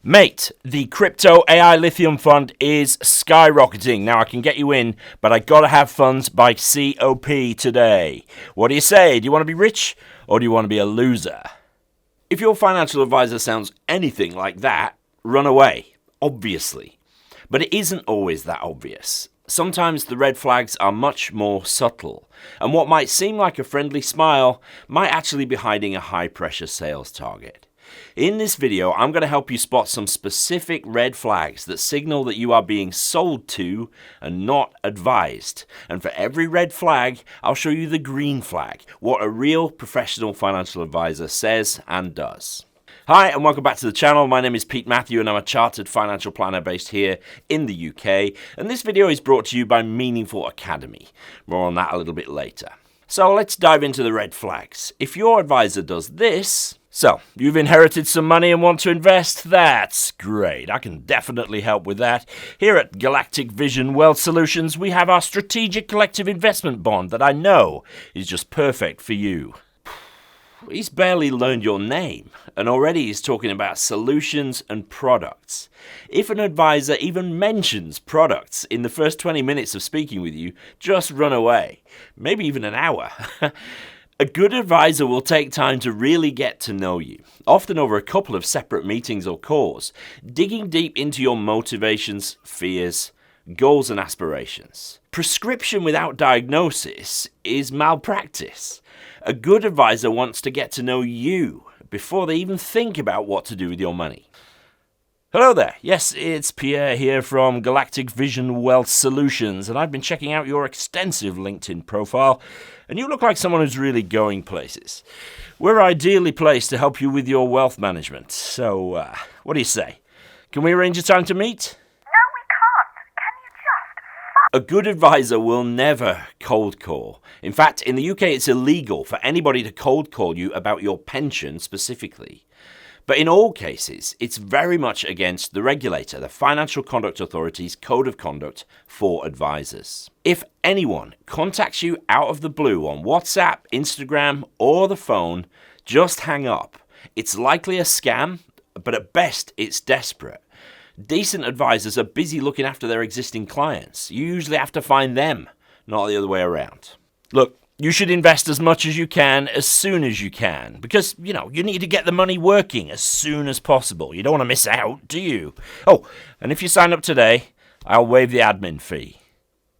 Mate, the crypto AI lithium fund is skyrocketing. Now I can get you in, but I gotta have funds by COP today. What do you say? Do you want to be rich or do you want to be a loser? If your financial advisor sounds anything like that, run away, obviously. But it isn't always that obvious. Sometimes the red flags are much more subtle, and what might seem like a friendly smile might actually be hiding a high-pressure sales target. In this video, I'm going to help you spot some specific red flags that signal that you are being sold to and not advised. And for every red flag, I'll show you the green flag, what a real professional financial advisor says and does. Hi and welcome back to the channel. My name is Pete Matthew and I'm a chartered financial planner based here in the UK. And this video is brought to you by Meaningful Academy. More on that a little bit later. So let's dive into the red flags. If your advisor does this... So, you've inherited some money and want to invest? That's great. I can definitely help with that. Here at Galactic Vision Wealth Solutions, we have our strategic collective investment bond that I know is just perfect for you. He's barely learned your name, and already he's talking about solutions and products. If an advisor even mentions products in the first 20 minutes of speaking with you, just run away. Maybe even an hour. A good advisor will take time to really get to know you, often over a couple of separate meetings or calls, digging deep into your motivations, fears, goals and aspirations. Prescription without diagnosis is malpractice. A good advisor wants to get to know you before they even think about what to do with your money. Hello there. Yes, it's Pierre here from Galactic Vision Wealth Solutions, and I've been checking out your extensive LinkedIn profile, and you look like someone who's really going places. We're ideally placed to help you with your wealth management. So, what do you say? Can we arrange a time to meet? No, we can't. Can you just A good advisor will never cold call. In fact, in the UK, it's illegal for anybody to cold call you about your pension specifically. But in all cases, it's very much against the regulator, the Financial Conduct Authority's Code of Conduct for advisors. If anyone contacts you out of the blue on WhatsApp, Instagram, or the phone, just hang up. It's likely a scam, but at best, it's desperate. Decent advisors are busy looking after their existing clients. You usually have to find them, not the other way around. Look, you should invest as much as you can, as soon as you can, because, you need to get the money working as soon as possible. You don't want to miss out, do you? Oh, and if you sign up today, I'll waive the admin fee.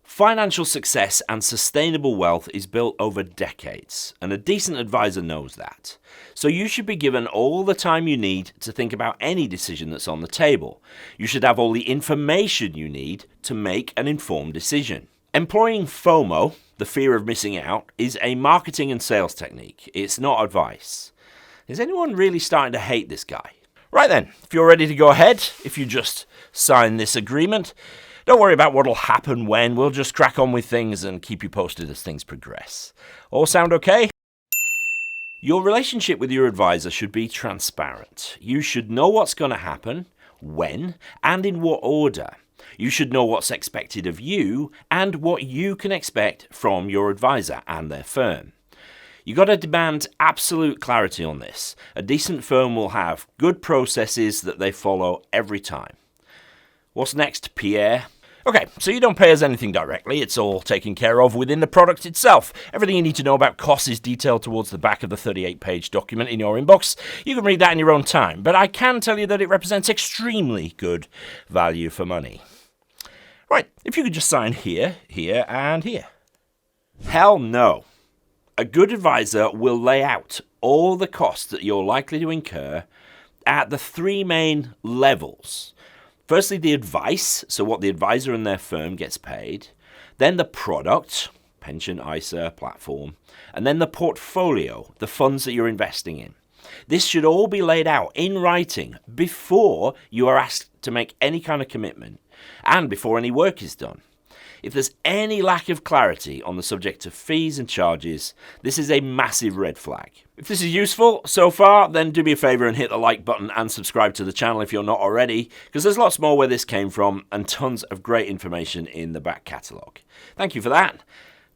Financial success and sustainable wealth is built over decades, and a decent advisor knows that. So you should be given all the time you need to think about any decision that's on the table. You should have all the information you need to make an informed decision. Employing FOMO, the fear of missing out, is a marketing and sales technique. It's not advice. Is anyone really starting to hate this guy? Right then, if you're ready to go ahead, if you just sign this agreement, don't worry about what'll happen when. We'll just crack on with things and keep you posted as things progress. All sound okay? Your relationship with your advisor should be transparent. You should know what's going to happen, when, and in what order. You should know what's expected of you and what you can expect from your advisor and their firm. You've got to demand absolute clarity on this. A decent firm will have good processes that they follow every time. What's next, Pierre? Okay, so you don't pay us anything directly. It's all taken care of within the product itself. Everything you need to know about costs is detailed towards the back of the 38-page document in your inbox. You can read that in your own time, but I can tell you that it represents extremely good value for money. Right, if you could just sign here, here, and here. Hell no. A good advisor will lay out all the costs that you're likely to incur at the three main levels. Firstly, the advice, so what the advisor and their firm gets paid. Then the product, pension, ISA, platform. And then the portfolio, the funds that you're investing in. This should all be laid out in writing before you are asked to make any kind of commitment and before any work is done. If there's any lack of clarity on the subject of fees and charges, this is a massive red flag. If this is useful so far, then do me a favor and hit the like button and subscribe to the channel if you're not already, because there's lots more where this came from and tons of great information in the back catalogue. Thank you for that.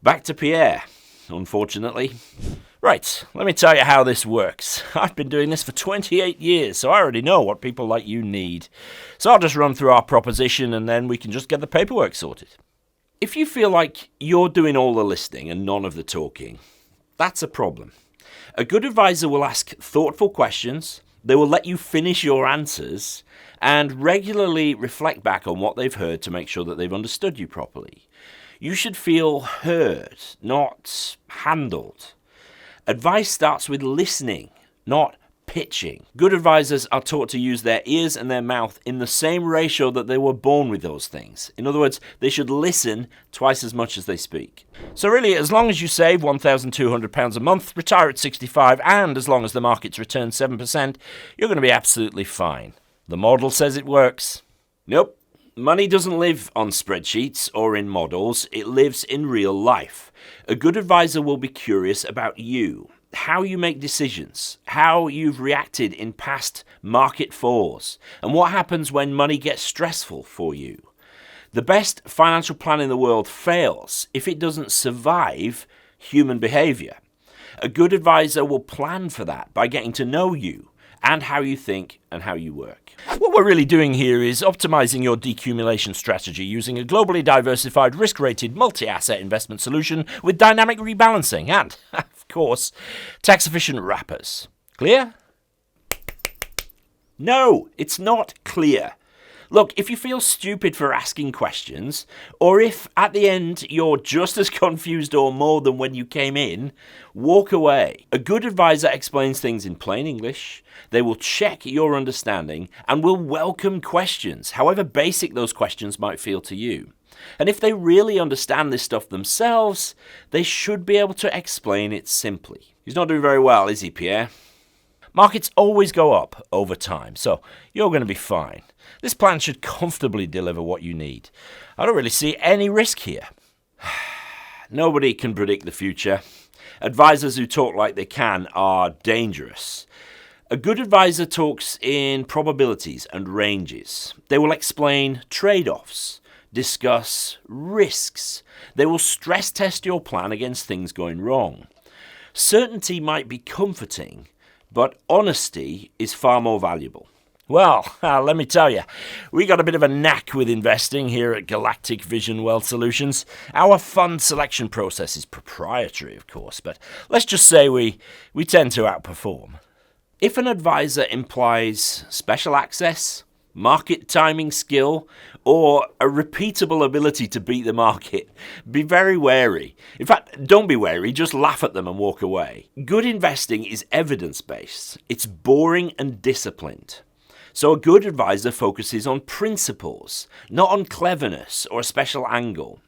Back to Pierre, unfortunately. Right, let me tell you how this works. I've been doing this for 28 years, so I already know what people like you need. So I'll just run through our proposition and then we can just get the paperwork sorted. If you feel like you're doing all the listening and none of the talking, that's a problem. A good advisor will ask thoughtful questions, they will let you finish your answers, and regularly reflect back on what they've heard to make sure that they've understood you properly. You should feel heard, not handled. Advice starts with listening, not pitching. Good advisors are taught to use their ears and their mouth in the same ratio that they were born with those things. In other words, they should listen twice as much as they speak. So really, as long as you save £1,200 a month, retire at 65, and as long as the markets return 7%, you're going to be absolutely fine. The model says it works. Nope. Money doesn't live on spreadsheets or in models, it lives in real life. A good advisor will be curious about you, how you make decisions, how you've reacted in past market falls, and what happens when money gets stressful for you. The best financial plan in the world fails if it doesn't survive human behaviour. A good advisor will plan for that by getting to know you and how you think and how you work. What we're really doing here is optimizing your decumulation strategy using a globally diversified, risk-rated, multi-asset investment solution with dynamic rebalancing and, of course, tax-efficient wrappers. Clear? No, it's not clear. Look, if you feel stupid for asking questions, or if at the end you're just as confused or more than when you came in, walk away. A good advisor explains things in plain English. They will check your understanding and will welcome questions, however basic those questions might feel to you. And if they really understand this stuff themselves, they should be able to explain it simply. He's not doing very well, is he, Pierre? Markets always go up over time, so you're going to be fine. This plan should comfortably deliver what you need. I don't really see any risk here. Nobody can predict the future. Advisors who talk like they can are dangerous. A good advisor talks in probabilities and ranges. They will explain trade-offs, discuss risks. They will stress test your plan against things going wrong. Certainty might be comforting, but honesty is far more valuable. Well, let me tell you, we got a bit of a knack with investing here at Galactic Vision Wealth Solutions. Our fund selection process is proprietary, of course, but let's just say we tend to outperform. If an advisor implies special access, market timing skill, or a repeatable ability to beat the market, be very wary. In fact, don't be wary, just laugh at them and walk away. Good investing is evidence-based. It's boring and disciplined. So a good advisor focuses on principles, not on cleverness or a special angle.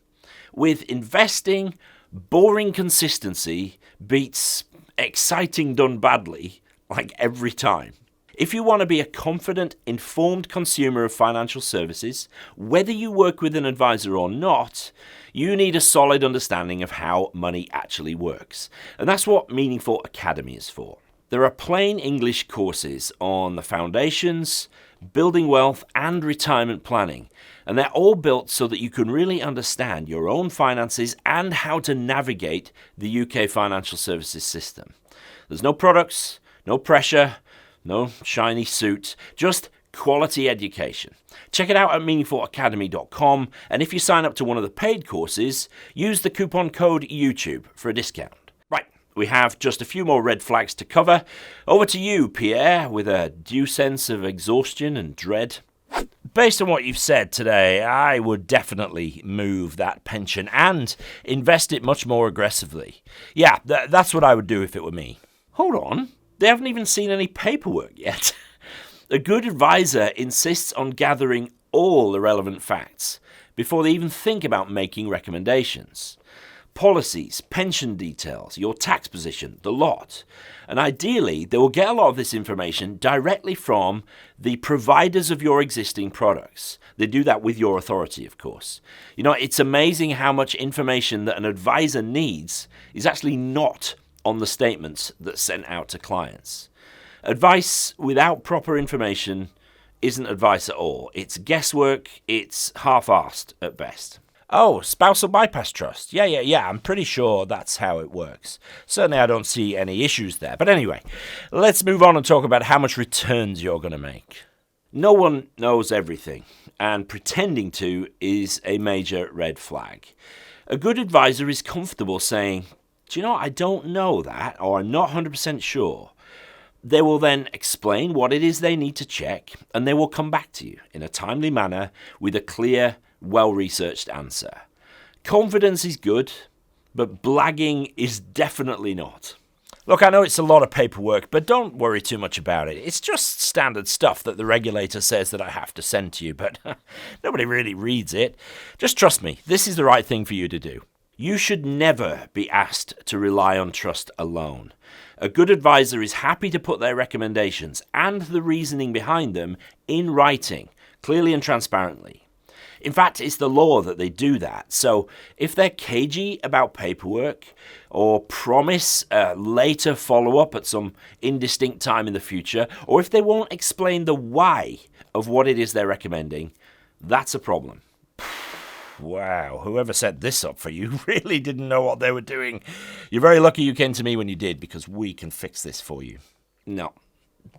With investing, boring consistency beats exciting done badly, like every time. If you want to be a confident, informed consumer of financial services, whether you work with an advisor or not, you need a solid understanding of how money actually works. And that's what Meaningful Academy is for. There are plain English courses on the foundations, building wealth, and retirement planning. And they're all built so that you can really understand your own finances and how to navigate the UK financial services system. There's no products, no pressure, no shiny suit, just quality education. Check it out at MeaningfulAcademy.com, and if you sign up to one of the paid courses, use the coupon code YouTube for a discount. Right, we have just a few more red flags to cover. Over to you, Pierre, with a due sense of exhaustion and dread. Based on what you've said today, I would definitely move that pension and invest it much more aggressively. Yeah, that's what I would do if it were me. Hold on. They haven't even seen any paperwork yet. A good advisor insists on gathering all the relevant facts before they even think about making recommendations. Policies, pension details, your tax position, the lot. And ideally, they will get a lot of this information directly from the providers of your existing products. They do that with your authority, of course. You know, it's amazing how much information that an advisor needs is actually not on the statements that's sent out to clients. Advice without proper information isn't advice at all. It's guesswork, it's half-arsed at best. Oh, spousal bypass trust. Yeah, I'm pretty sure that's how it works. Certainly I don't see any issues there. But anyway, let's move on and talk about how much returns you're going to make. No one knows everything, and pretending to is a major red flag. A good advisor is comfortable saying, do you know, I don't know that, or I'm not 100% sure. They will then explain what it is they need to check, and they will come back to you in a timely manner with a clear, well-researched answer. Confidence is good, but blagging is definitely not. Look, I know it's a lot of paperwork, but don't worry too much about it. It's just standard stuff that the regulator says that I have to send to you, but nobody really reads it. Just trust me, this is the right thing for you to do. You should never be asked to rely on trust alone. A good advisor is happy to put their recommendations and the reasoning behind them in writing, clearly and transparently. In fact, it's the law that they do that. So if they're cagey about paperwork or promise a later follow-up at some indistinct time in the future, or if they won't explain the why of what it is they're recommending, that's a problem. Wow, whoever set this up for you really didn't know what they were doing. You're very lucky you came to me when you did, because we can fix this for you. No.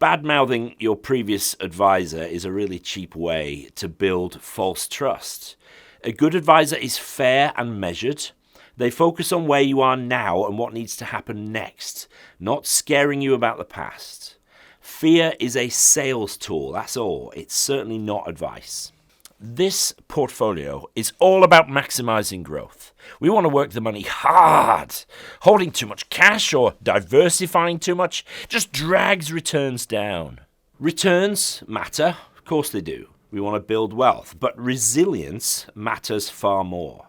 Bad-mouthing your previous advisor is a really cheap way to build false trust. A good advisor is fair and measured. They focus on where you are now and what needs to happen next, not scaring you about the past. Fear is a sales tool, that's all. It's certainly not advice. This portfolio is all about maximizing growth. We want to work the money hard. Holding too much cash or diversifying too much just drags returns down. Returns matter, of course they do. We want to build wealth, but resilience matters far more.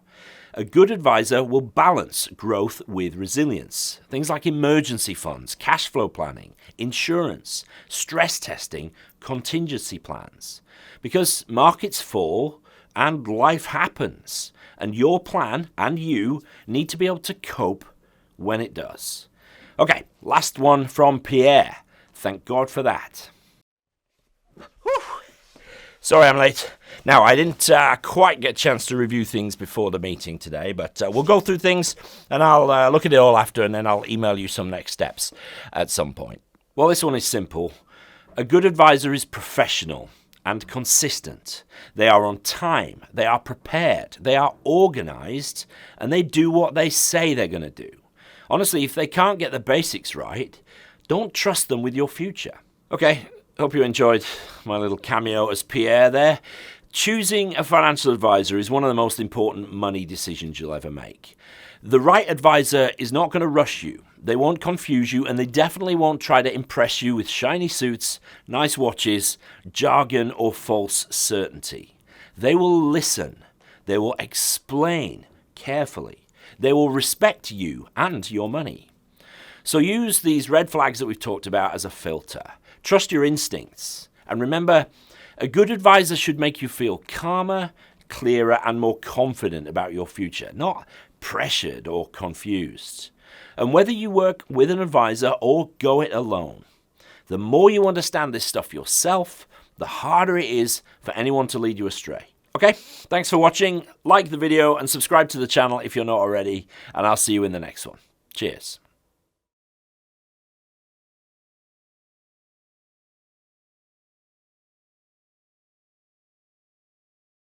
A good advisor will balance growth with resilience. Things like emergency funds, cash flow planning, insurance, stress testing, contingency plans. Because markets fall and life happens, and your plan and you need to be able to cope when it does. Okay, last one from Pierre. Thank God for that. Whew. Sorry I'm late. Now, I didn't quite get a chance to review things before the meeting today, but we'll go through things and I'll look at it all after, and then I'll email you some next steps at some point. Well, this one is simple. A good advisor is professional and consistent. They are on time, they are prepared, they are organized, and they do what they say they're going to do. Honestly, if they can't get the basics right, don't trust them with your future. Okay, hope you enjoyed my little cameo as Pierre there. Choosing a financial advisor is one of the most important money decisions you'll ever make. The right advisor is not going to rush you. They won't confuse you, and they definitely won't try to impress you with shiny suits, nice watches, jargon, or false certainty. They will listen. They will explain carefully. They will respect you and your money. So use these red flags that we've talked about as a filter. Trust your instincts. And remember, a good advisor should make you feel calmer, clearer, and more confident about your future, not pressured or confused. And whether you work with an advisor or go it alone, the more you understand this stuff yourself, the harder it is for anyone to lead you astray. Okay, thanks for watching. Like the video and subscribe to the channel if you're not already, and I'll see you in the next one. Cheers.